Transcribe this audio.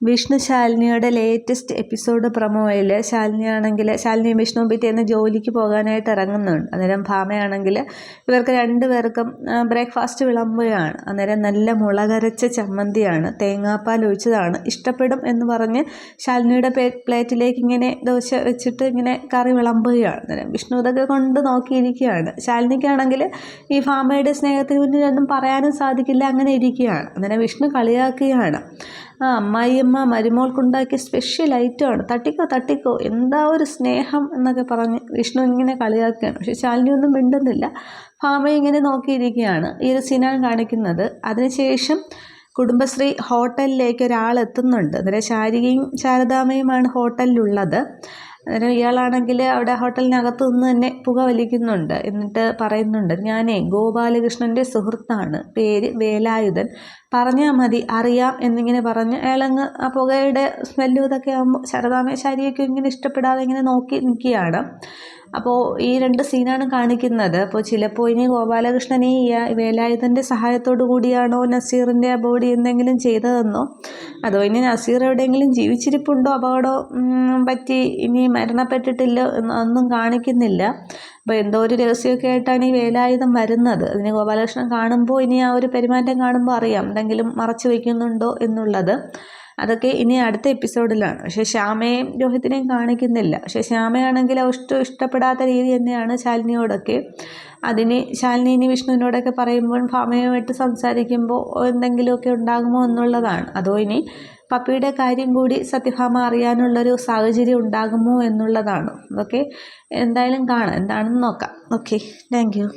Vishnu ശാലിനിയുടെ latest episode പ്രൊമോയിൽ ശാലിനിയും വിഷ്ണുവും പിറ്റേന്ന് ജോലിക്ക് പോകാനായിട്ട് ഇറങ്ങുന്നുണ്ട്. അന്നേരം ഭാമയാണെങ്കിൽ ഇവർക്ക് രണ്ടുപേർക്കും ബ്രേക്ക്ഫാസ്റ്റ് വിളമ്പുകയാണ്. അന്നേരം നല്ല മുളകരച്ച ചമ്മന്തിയാണ്, തേങ്ങാപ്പാൽ ഒഴിച്ചതാണ്, ഇഷ്ടപ്പെടും എന്ന് പറഞ്ഞ് ശാലിനിയുടെ പ്ലേറ്റിലേക്ക് ഇങ്ങനെ ദോശ വെച്ചിട്ട് ഇങ്ങനെ കറി വിളമ്പുകയാണ്. അന്നേരം വിഷ്ണു ഇതൊക്കെ കൊണ്ട് നോക്കിയിരിക്കുകയാണ്. ശാലിനിക്കാണെങ്കിൽ ഈ ഭാമയുടെ സ്നേഹത്തിന് മുന്നിലൊന്നും പറയാനും സാധിക്കില്ല, അങ്ങനെ ഇരിക്കുകയാണ്. അന്നേരം വിഷ്ണു കളിയാക്കുകയാണ്. അമ്മായിയമ്മ മരുമോൾക്കുണ്ടാക്കിയ സ്പെഷ്യൽ ഐറ്റമാണ്, തട്ടിക്കോ എന്താ ഒരു സ്നേഹം എന്നൊക്കെ പറഞ്ഞ് വിഷ്ണു ഇങ്ങനെ കളിയാക്കുകയാണ്. പക്ഷെ ശാലിനി ഒന്നും മിണ്ടുന്നില്ല. ഭാമയെ ഇങ്ങനെ നോക്കിയിരിക്കുകയാണ്. ഈ ഒരു സീനാണ് കാണിക്കുന്നത്. അതിനുശേഷം കുടുംബശ്രീ ഹോട്ടലിലേക്ക് ഒരാൾ എത്തുന്നുണ്ട്. അന്നേരം ശാരികയും ശാരദാമ്മയുമാണ് ഹോട്ടലിലുള്ളത്. അന്നേരം ഇയാളാണെങ്കിൽ അവിടെ ഹോട്ടലിനകത്തു നിന്ന് തന്നെ പുക വലിക്കുന്നുണ്ട്. എന്നിട്ട് പറയുന്നുണ്ട്, ഞാനേ ഗോപാലകൃഷ്ണൻ്റെ സുഹൃത്താണ്, പേര് വേലായുധൻ, പറഞ്ഞാൽ മതി അറിയാം എന്നിങ്ങനെ പറഞ്ഞ് അയാളങ്ങ് ആ പുകയുടെ സ്മെല്ലും ഇതൊക്കെ ആകുമ്പോൾ ശാരികയ്ക്കും ഇങ്ങനെ ഇഷ്ടപ്പെടാതെ ഇങ്ങനെ നോക്കി നിൽക്കുകയാണ്. അപ്പോൾ ഈ രണ്ട് സീനാണ് കാണിക്കുന്നത്. അപ്പോൾ ചിലപ്പോൾ ഇനി ഗോപാലകൃഷ്ണൻ ഈ വേലായുധൻ്റെ സഹായത്തോടു കൂടിയാണോ നസീറിൻ്റെ ആ ബോഡി എന്തെങ്കിലും ചെയ്തതെന്നോ, അതോ ഇനി നസീർ എവിടെയെങ്കിലും ജീവിച്ചിരിപ്പുണ്ടോ, അപകടം പറ്റി ഇനി മരണപ്പെട്ടിട്ടില്ലോ എന്നൊന്നും കാണിക്കുന്നില്ല. അപ്പോൾ എന്തോ ഒരു രഹസ്യമൊക്കെ ആയിട്ടാണ് ഈ വേലായുധം വരുന്നത്. അതിന് ഗോപാലകൃഷ്ണൻ കാണുമ്പോൾ ഇനി ആ ഒരു പെരുമാറ്റം കാണുമ്പോൾ അറിയാം എന്തെങ്കിലും മറച്ചു വയ്ക്കുന്നുണ്ടോ എന്നുള്ളത്. അതൊക്കെ ഇനി അടുത്ത എപ്പിസോഡിലാണ്. പക്ഷേ ശ്യാമയും രോഹിത്തിനെയും കാണിക്കുന്നില്ല. പക്ഷേ ശ്യാമയാണെങ്കിൽ ഇഷ്ടപ്പെടാത്ത രീതി തന്നെയാണ് ശാലിനിയോടൊക്കെ. അതിന് ശാലിനി ഇനി വിഷ്ണുവിനോടൊക്കെ പറയുമ്പോൾ ഭാമയുമായിട്ട് സംസാരിക്കുമ്പോൾ എന്തെങ്കിലുമൊക്കെ ഉണ്ടാകുമോ എന്നുള്ളതാണ്. അതോ ഇനി പപ്പിയുടെ കാര്യം കൂടി സത്യഭാമ അറിയാനുള്ളൊരു സാഹചര്യം ഉണ്ടാകുമോ എന്നുള്ളതാണ്. അതൊക്കെ എന്തായാലും കാണാം, എന്താണെന്ന് നോക്കാം. Okay, thank you.